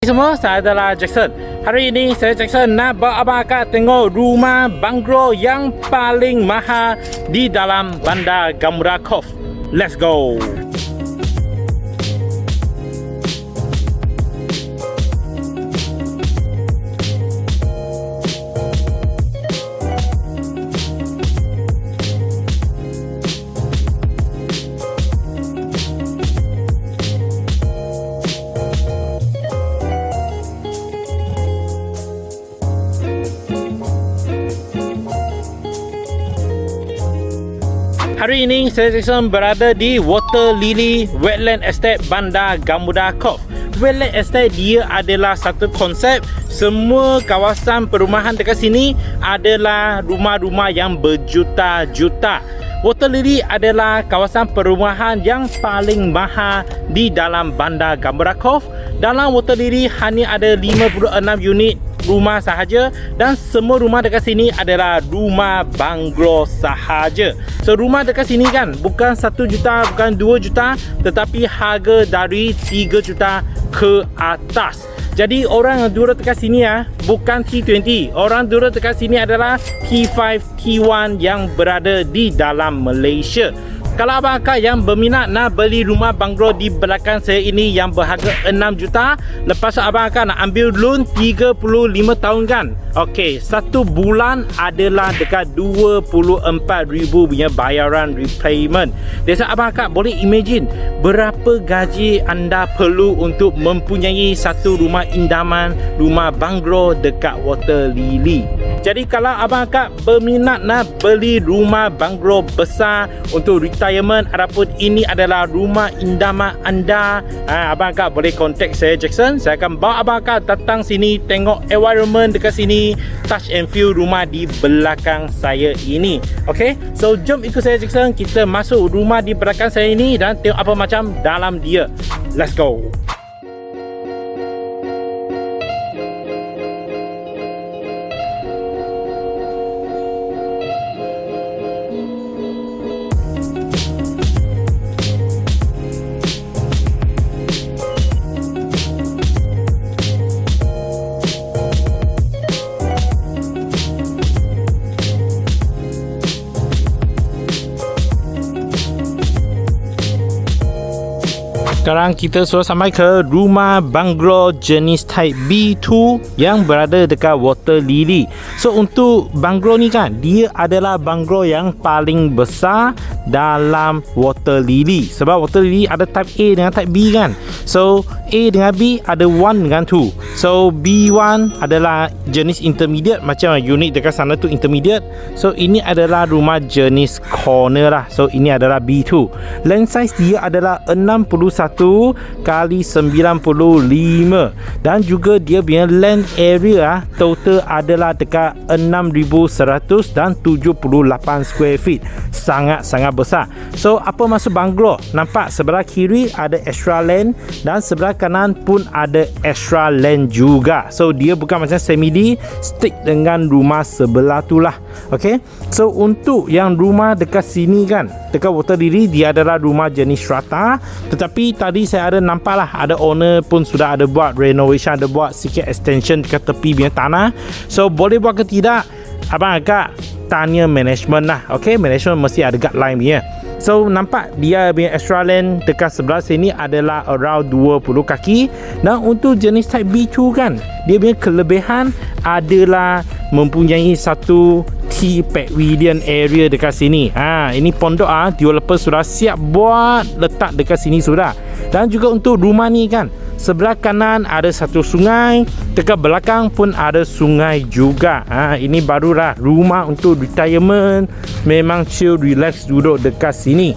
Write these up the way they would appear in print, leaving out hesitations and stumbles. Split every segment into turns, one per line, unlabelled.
Semua, saya adalah Jackson. Hari ini saya Jackson nak bawa abang akak tengok rumah banglo yang paling mahal di dalam Bandar Gamura Cove. Let's go. Hari ini saya Jackson berada di Water Lily Wetland Estate Bandar Gamura Cove. Wetland Estate dia adalah satu konsep, semua kawasan perumahan dekat sini adalah rumah-rumah yang berjuta-juta. Water Lily adalah kawasan perumahan yang paling mahal di dalam Bandar Gamura Cove. Dalam Water Lily hanya ada 56 unit rumah sahaja dan semua rumah dekat sini adalah rumah banglo sahaja. So rumah dekat sini kan bukan 1 juta, bukan 2 juta, tetapi harga dari 3 juta ke atas. Jadi orang yang duduk dekat sini bukan T20. Orang duduk dekat sini adalah T5, T1 yang berada di dalam Malaysia. Kalau abang akak yang berminat nak beli rumah banglo di belakang saya ini yang berharga 6 juta, lepas tu abang akak nak ambil loan 35 tahun kan? Okey, 1 bulan adalah dekat 24,000 punya bayaran repayment. Jadi abang akak boleh imagine berapa gaji anda perlu untuk mempunyai satu rumah indaman, rumah banglo dekat Water Lily. Jadi kalau abang akak berminat nak beli rumah banglo besar untuk retirement ataupun ini adalah rumah indaman anda, abang akak boleh contact saya Jackson. Saya akan bawa abang akak datang sini, tengok environment dekat sini, touch and feel rumah di belakang saya ini. Okay, so jom ikut saya Jackson, kita masuk rumah di belakang saya ini dan tengok apa macam dalam dia. Let's go. Sekarang kita sudah sampai ke rumah banglo jenis type B2 yang berada dekat Water Lily. So untuk banglo ni kan, dia adalah banglo yang paling besar dalam Water Lily. Sebab Water Lily ada type A dengan type B kan. So A dengan B ada 1 dengan 2. So B1 adalah jenis intermediate, macam unit dekat sana tu intermediate. So ini adalah rumah jenis corner lah. So ini adalah B2. Land size dia adalah 61 kali 95 dan juga dia punya land area total adalah dekat 6,100 dan 78 square feet. Sangat-sangat besar. So apa maksud banglo? Nampak sebelah kiri ada extra land dan sebelah kanan pun ada extra land juga. So dia bukan macam semi-D, stick dengan rumah sebelah tu lah. Okay, so untuk yang rumah dekat sini kan, dekat Water Lily, dia adalah rumah jenis strata. Tetapi tadi saya ada nampak lah, ada owner pun sudah ada buat renovation, ada buat sikit extension dekat tepi punya tanah. So boleh buat ke tidak, abang agak tanya management lah. Okay, management mesti ada guideline punya. So nampak dia punya extra land dekat sebelah sini adalah around 20 kaki. Dan untuk jenis type B2 kan, dia punya kelebihan adalah mempunyai satu T-pavilion area dekat sini. Ini pondok developer sudah siap buat letak dekat sini sudah. Dan juga untuk rumah ni kan, sebelah kanan ada satu sungai, dekat belakang pun ada sungai juga. Ini barulah rumah untuk retirement, memang chill, relax duduk dekat sini.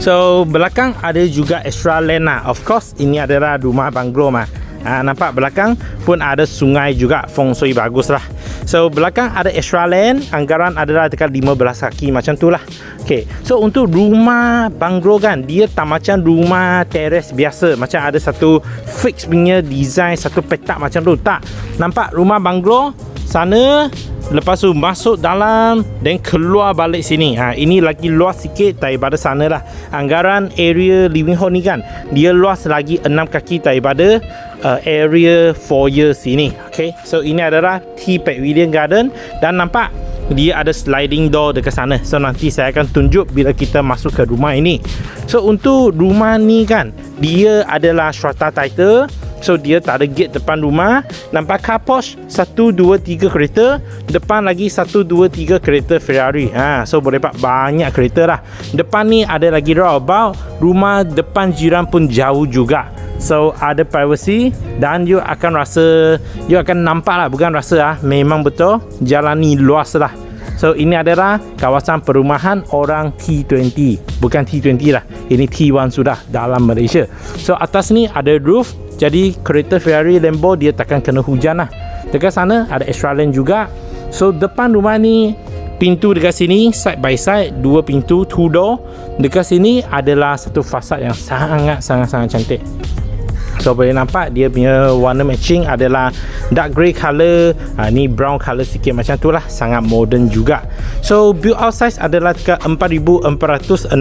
So belakang ada juga extra land lah. Of course ini adalah rumah banglo mah. Nampak belakang pun ada sungai juga, feng shui bagus lah. So belakang ada extra land, anggaran adalah dekat 15 kaki macam tu lah. Okay, so untuk rumah banglo kan, dia tak macam rumah teres biasa, macam ada satu fix punya design, satu petak macam tu. Tak, nampak rumah banglo sana, lepas tu masuk dalam dan keluar balik sini. Ini lagi luas sikit daripada sana lah. Anggaran area living hall ni kan, dia luas lagi 6 kaki daripada area foyer sini. Okay, so ini adalah T Pavilion Garden dan nampak dia ada sliding door dekat sana. So nanti saya akan tunjuk bila kita masuk ke rumah ini. So untuk rumah ni kan, dia adalah strata title. So dia tak ada gate depan rumah. Nampak car porch 1, 2, 3 kereta. Depan lagi 1, 2, 3 kereta Ferrari. So boleh pak banyak kereta lah. Depan ni ada lagi roundabout. Rumah depan jiran pun jauh juga. So ada privacy dan you akan nampak lah, bukan rasa memang betul jalan ni luas lah. So ini adalah kawasan perumahan orang T20, bukan T20 lah, ini T1 sudah dalam Malaysia. So atas ni ada roof, jadi kereta Ferrari, Lambo dia takkan kena hujan lah. Dekat sana ada extra lane juga. So depan rumah ni, pintu dekat sini side by side, 2 pintu, 2 door. Dekat sini adalah satu fasad yang sangat cantik. So boleh nampak dia punya warna matching adalah dark grey color, ni brown color sikit macam tu lah, sangat modern juga. So build out size adalah 4,466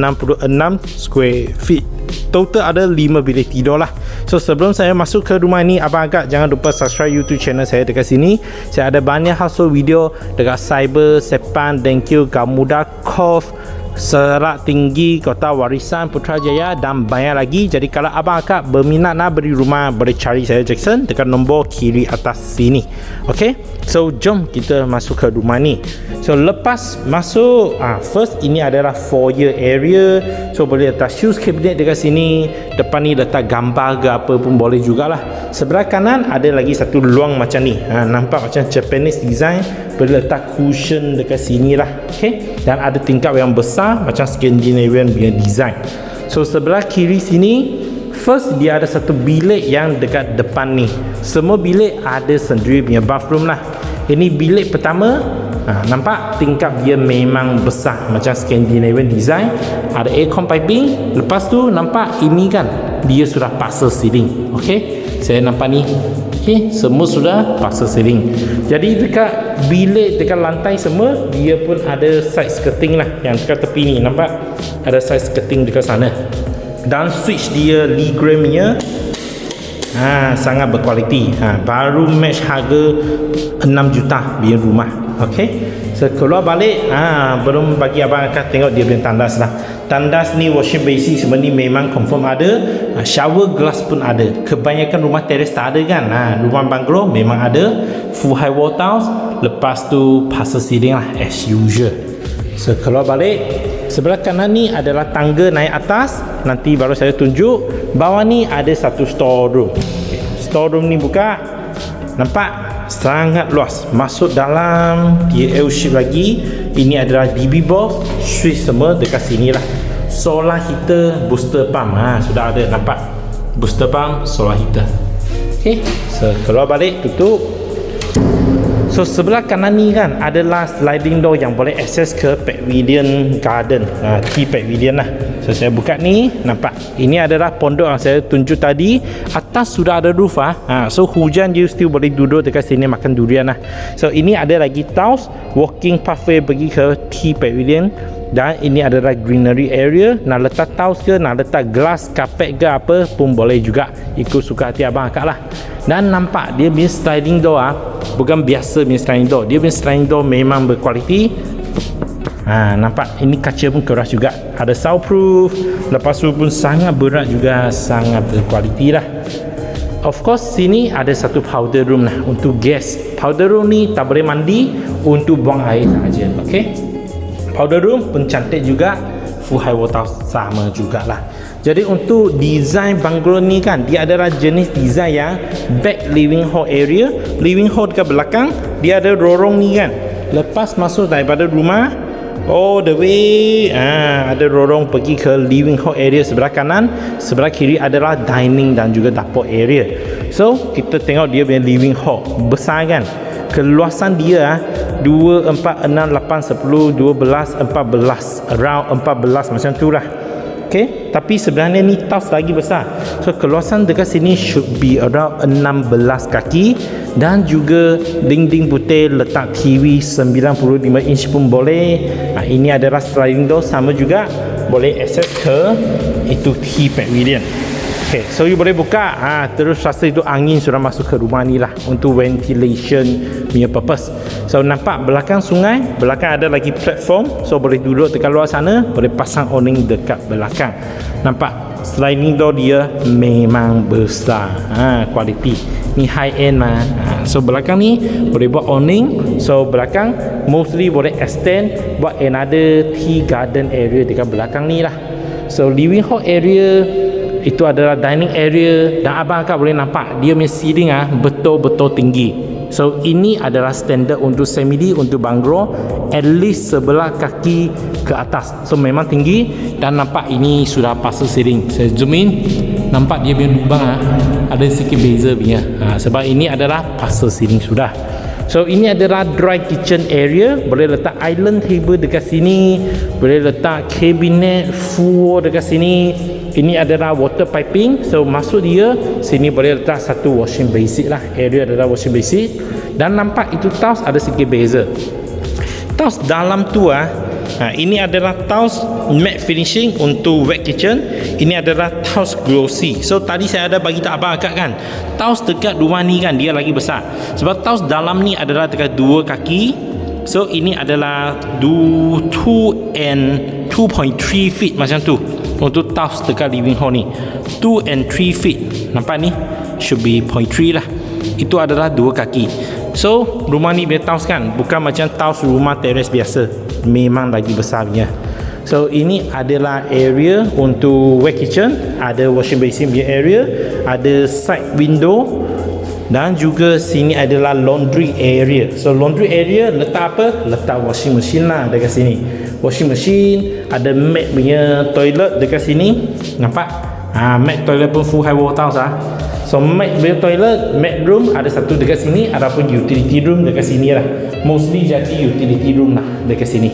square feet. Total ada 5 bilik tidur lah. So sebelum saya masuk ke rumah ni, abang agak jangan lupa subscribe YouTube channel saya dekat sini. Saya ada banyak household video dekat Cyber, Sepang, Dengkil, Gamuda, Kof, Serak Tinggi, Kota Warisan, Putrajaya dan banyak lagi. Jadi kalau abang akak berminat nak beri rumah, boleh cari saya Jackson dekat nombor kiri atas sini. Okay, so jom kita masuk ke rumah ni. So lepas masuk, first ini adalah foyer area. So boleh letak shoes cabinet dekat sini. Depan ni letak gambar ke apa pun boleh jugalah. Sebelah kanan ada lagi satu luang macam ni, nampak macam Japanese design. Boleh letak cushion dekat sini lah. Okay, dan ada tingkap yang besar macam Scandinavian punya design. So sebelah kiri sini, first dia ada satu bilik yang dekat depan ni. Semua bilik ada sendiri punya bathroom lah. Ini bilik pertama, nampak tingkap dia memang besar macam Scandinavian design. Ada aircon piping. Lepas tu nampak ini kan, dia sudah pasal ceiling. Okay, saya nampak ni. Okay, semua sudah pasal ceiling. Jadi dekat bilik, dekat lantai semua, dia pun ada side skirting lah. Yang dekat tepi ni nampak ada side skirting dekat sana. Dan switch dia Lee Graham-nya sangat berkualiti. Baru match harga 6 juta biar rumah. Okay, so keluar balik, belum bagi abang akan tengok dia punya tandas lah. Tandas ni washing basin sebenarnya memang confirm ada. Shower glass pun ada. Kebanyakan rumah teres tak ada kan. Rumah banglo memang ada full high wall tiles. Lepas tu pasal ceiling lah as usual. So keluar balik, sebelah kanan ni adalah tangga naik atas. Nanti baru saya tunjuk. Bawah ni ada satu storeroom. Okay, storeroom ni buka, nampak sangat luas. Masuk dalam, dia L shape lagi. Ini adalah DB box, switch semua dekat sini lah. Solar heater, booster pump, sudah ada, nampak booster pump, solar heater. Okay, so keluar balik, tutup. So sebelah kanan ni kan adalah sliding door yang boleh akses ke Pavilion Garden, T Pavilion lah. So saya buka ni, nampak ini adalah pondok yang saya tunjuk tadi. Atas sudah ada roof so hujan you still boleh duduk dekat sini makan durian lah. So ini ada lagi tiles, walking pathway pergi ke T Pavilion. Dan ini adalah greenery area. Nak letak tiles ke, nak letak glass, carpet ke apa pun boleh juga, ikut suka hati abang akak lah. Dan nampak dia punya sliding door bukan biasa punya sliding door. Dia punya sliding door memang berkualiti. Nampak ini kaca pun keras juga, ada soundproof. Lepas tu pun sangat berat juga, sangat berkualiti lah. Of course sini ada satu powder room lah untuk guest. Powder room ni tak boleh mandi, untuk buang air saja. Okay, powder room pun cantik juga, full high wall tiles sama jugalah. Jadi untuk design bungalow ni kan, dia adalah jenis design yang back living hall area. Living hall dekat belakang, dia ada lorong ni kan. Lepas masuk daripada rumah, all the way, ada lorong pergi ke living hall area sebelah kanan. Sebelah kiri adalah dining dan juga dapur area. So kita tengok dia punya living hall besar kan. Keluasan dia 2, 4, 6, 8, 10, 12, 14, around 14 macam tu lah. Okay, tapi sebenarnya ni tiles lagi besar. So keluasan dekat sini should be around 16 kaki. Dan juga dinding putih, letak TV 95 inch pun boleh. Ini adalah sliding door sama juga, boleh akses ke itu T Pavilion. Okay, so you boleh buka, terus rasa itu angin sudah masuk ke rumah ni lah untuk ventilation punya purpose. So nampak belakang sungai, belakang ada lagi platform, so boleh duduk dekat luar sana, boleh pasang awning dekat belakang. Nampak sliding door dia memang besar, quality ni high end mah. So belakang ni boleh buat awning, so belakang mostly boleh extend buat another tea garden area dekat belakang ni lah. So living hall area itu adalah dining area, dan abang akak boleh nampak dia punya ceiling betul-betul tinggi. So ini adalah standard untuk family, untuk bungalow at least sebelah kaki ke atas. So memang tinggi, dan nampak ini sudah pasal ceiling. Saya zoom in, nampak dia punya lubang ada sikit beza punya, sebab ini adalah pasal ceiling sudah. So ini adalah dry kitchen area, boleh letak island table dekat sini, boleh letak cabinet full dekat sini. Ini adalah water piping, so masuk dia sini boleh letak satu washing basin lah, area adalah washing basin. Dan nampak itu tiles ada sikit beza. Tiles dalam tu ini adalah tiles matte finishing untuk wet kitchen. Ini adalah tiles glossy. So tadi saya ada bagi tak abang akak kan, tiles dekat rumah ni kan dia lagi besar, sebab tiles dalam ni adalah dekat 2 kaki. So ini adalah 2 and 2.3 feet macam tu untuk tiles dekat living hall ni. 2 and 3 feet, nampak ni should be 0.3 lah. Itu adalah 2 kaki. So rumah ni punya tiles kan bukan macam tiles rumah teres biasa, memang lagi besar punya. So ini adalah area untuk wet kitchen, ada washing basin punya area, ada side window, dan juga sini adalah laundry area. So laundry area letak apa? Letak washing machine lah dekat sini. Washing machine, ada mat punya toilet dekat sini. Nampak? Mat toilet pun full high wall tiles So mat punya toilet, mat room ada satu dekat sini, ada pun utility room dekat sini lah. Mostly jadi utility room lah dekat sini.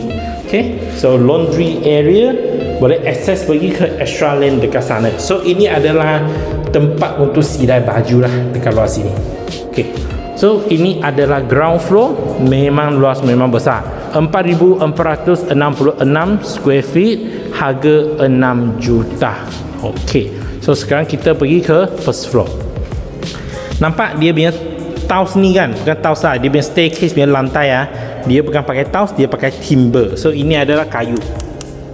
Okay, so laundry area boleh akses pergi ke extra lane dekat sana. So ini adalah tempat untuk sidai baju lah dekat luar sini. Okay, so ini adalah ground floor, memang luas, memang besar. 4,466 square feet, harga 6 juta. Okay, so sekarang kita pergi ke first floor. Nampak dia punya tiles ni kan, bukan tiles lah, dia punya staircase punya lantai dia bukan pakai tiles, dia pakai timber. So ini adalah kayu.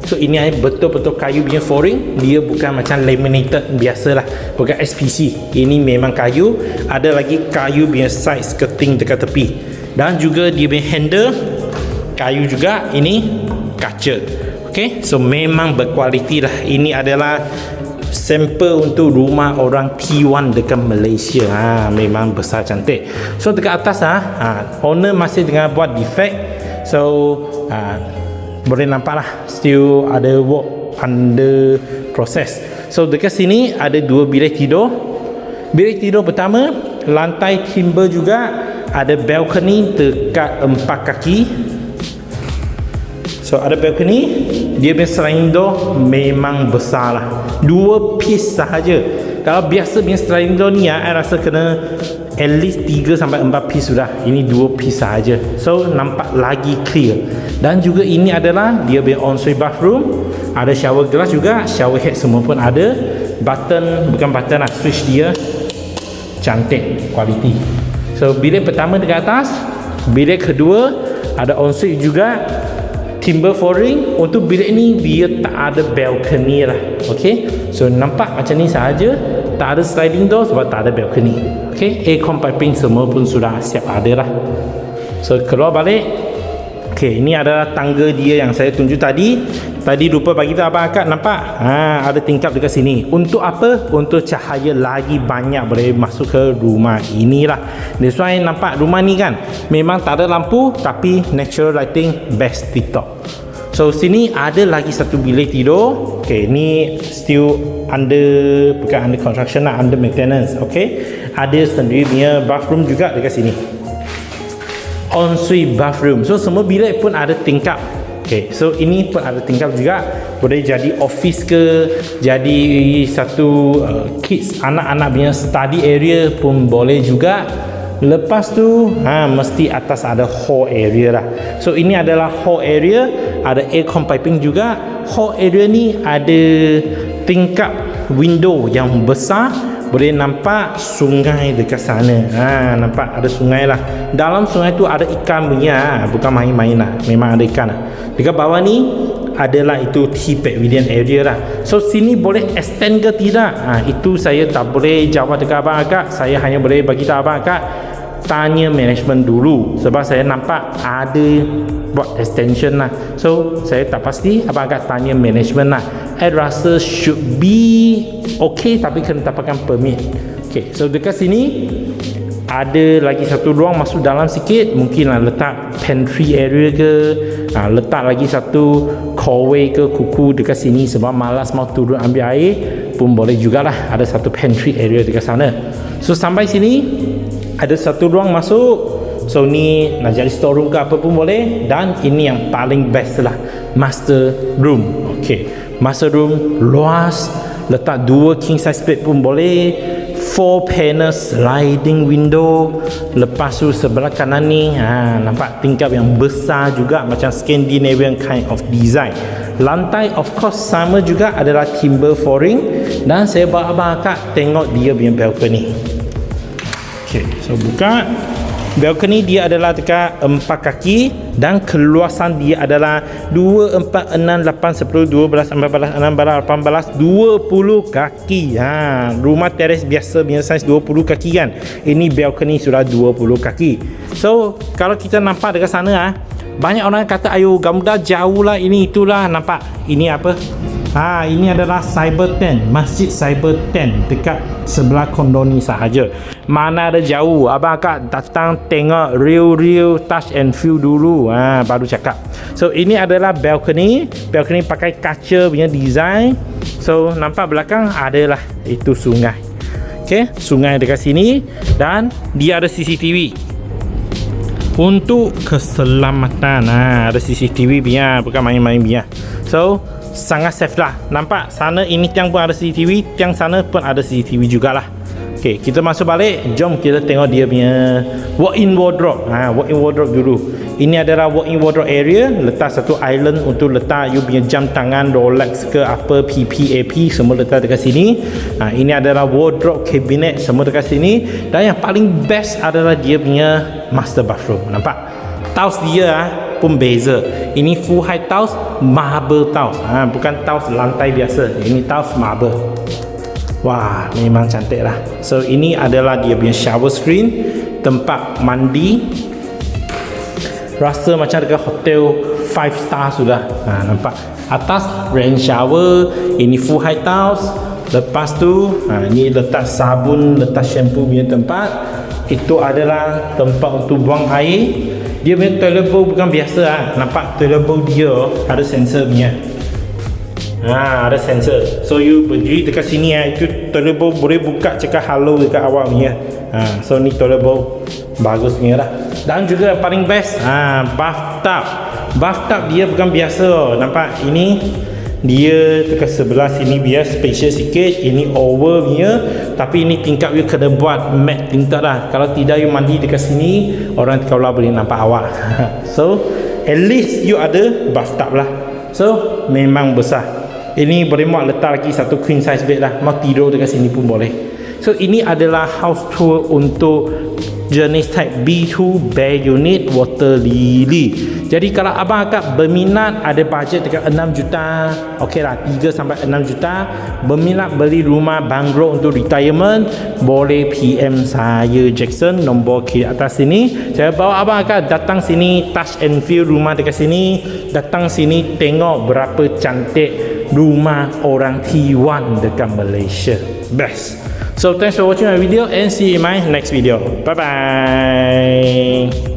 So ini betul-betul kayu punya flooring, dia bukan macam laminated biasalah, bukan SPC. Ini memang kayu. Ada lagi kayu punya side skirting dekat tepi, dan juga dia punya handle kayu juga. Ini kaca. Okay, so memang berkualiti lah. Ini adalah sampel untuk rumah orang T1 dekat Malaysia. Memang besar cantik. So dekat atas owner masih tengah buat defect. So boleh nampak lah still ada work under process. So dekat sini ada 2 bilik tidur. Bilik tidur pertama lantai timber juga, ada balcony dekat 4 kaki. So ada balcony, dia punya sliding door memang besar lah, 2 piece sahaja. Kalau biasa punya sliding door ni saya rasa kena at least 3 sampai 4 piece sudah. Ini 2 piece sahaja. So nampak lagi clear. Dan juga ini adalah dia punya ensuite bathroom, ada shower glass juga, shower head semua pun ada. Button, bukan button lah, switch dia cantik, quality. So bilik pertama dekat atas, bilik kedua ada ensuite juga, timber flooring. Untuk bilik ni dia tak ada balcony lah. Okay, so nampak macam ni sahaja, tak ada sliding door sebab tak ada balcony. Okay, aircon piping semua pun sudah siap ada lah. So keluar balik. Okay, ini adalah tangga dia yang saya tunjuk tadi. Tadi lupa bagi tahu abang akak, nampak? Ada tingkap dekat sini. Untuk apa? Untuk cahaya lagi banyak boleh masuk ke rumah inilah. That's why nampak rumah ni kan memang tak ada lampu, tapi natural lighting best TikTok. So sini ada lagi satu bilik tidur. Okay, ni still bukan under construction lah, under maintenance. Okay, ada sendiri punya bathroom juga dekat sini, ensuite bathroom. So semua bilik pun ada tingkap. Okay, so ini pun ada tingkap juga, boleh jadi office ke, jadi satu kids, anak-anak punya study area pun boleh juga. Lepas tu mesti atas ada hall area lah. So ini adalah hall area, ada aircon piping juga. Hall area ni ada tingkap window yang besar, boleh nampak sungai dekat sana. Nampak ada sungai lah. Dalam sungai tu ada ikan punya, bukan main-main lah, memang ada ikan lah. Dekat bawah ni adalah itu tea pavilion area lah. So sini boleh extend ke tidak, itu saya tak boleh jawab dekat abang akak. Saya hanya boleh bagi tahu abang akak tanya management dulu, sebab saya nampak ada buat extension lah. So saya tak pasti, abang akak tanya management lah. Rasa should be okay, tapi kena dapatkan permit. Okay, so dekat sini ada lagi satu ruang masuk dalam sikit, mungkinlah letak pantry area ke, letak lagi satu hallway ke kuku dekat sini sebab malas mau turun ambil air pun boleh jugalah, ada satu pantry area dekat sana. So sampai sini ada satu ruang masuk. So ni nak jadi storeroom ke apa pun boleh. Dan ini yang paling best lah, master room. Okay, master room luas, letak 2 king size bed pun boleh, 4 panel sliding window. Lepas tu sebelah kanan ni nampak tingkap yang besar juga, macam Scandinavian kind of design. Lantai of course sama juga, adalah timber flooring. Dan saya bawa abang akak tengok dia punya balcony. Okay, so buka balcony, dia adalah dekat 4 kaki dan keluasan dia adalah 2, 4, 6, 8, 10, 12, 14, 16, 18, 20 kaki. Rumah teres biasa punya saiz 20 kaki kan. Ini balcony sudah 20 kaki. So kalau kita nampak dekat sana, banyak orang kata ayo Gamuda jauh lah, ini itulah. Nampak ini apa? Ini adalah Cyber 10, Masjid Cyber 10 dekat sebelah kondo ni sahaja. Mana ada jauh, abang akak datang tengok real touch and feel dulu, baru cakap. So ini adalah balcony pakai kaca punya design. So nampak belakang adalah itu sungai. Okay, sungai dekat sini dan dia ada CCTV untuk keselamatan. Ada CCTV punya, bukan main-main punya. So sangat safe lah. Nampak sana ini tiang pun ada CCTV, tiang sana pun ada CCTV jugalah. Okay, kita masuk balik. Jom kita tengok dia punya walk-in wardrobe. Walk-in wardrobe dulu. Ini adalah walk-in wardrobe area. Letak satu island untuk letak you punya jam tangan, Rolex ke apa, PPAP semua letak dekat sini. Ini adalah wardrobe cabinet semua dekat sini. Dan yang paling best adalah dia punya master bathroom. Nampak? Tiles dia pun beza. Ini full high tiles, marble tiles. Bukan tiles lantai biasa. Ini tiles marble. Wah, memang cantik lah. So ini adalah dia punya shower screen, tempat mandi. Rasa macam dekat hotel 5 star sudah. Nampak atas rain shower. Ini full high tiles. Lepas tu ni letak sabun, letak shampoo punya tempat. Itu adalah tempat untuk buang air. Dia punya toilet bowl bukan biasa. Nampak toilet bowl dia ada sensor punya. Ada sensor. So you berdiri dekat sini itu toilet bowl boleh buka cakap hello dekat awak punya. So ni toilet bowl bagus punya lah. Dan juga paling best bathtub. Bathtub dia bukan biasa. Nampak ini dia dekat sebelah sini biar spacious sikit. Ini over punya, tapi ini tingkap you kena buat mat tingkap lah. Kalau tidak you mandi dekat sini, orang kalau boleh nampak awak. So at least you ada bathtub lah. So memang besar. Ini boleh muat letak lagi satu queen size bed lah. Mau tidur dekat sini pun boleh. So ini adalah house tour untuk jenis type B2 Bare Unit Water Lily. Jadi kalau abang akak berminat, ada bajet dekat 6 juta, okey lah 3 sampai 6 juta, berminat beli rumah bungalow untuk retirement, boleh PM saya Jackson, nombor kiri atas sini. Saya bawa abang akak datang sini, touch and feel rumah dekat sini, datang sini tengok berapa cantik rumah orang T1 dekat Malaysia. Best. So thanks for watching my video and see you in my next video. Bye bye.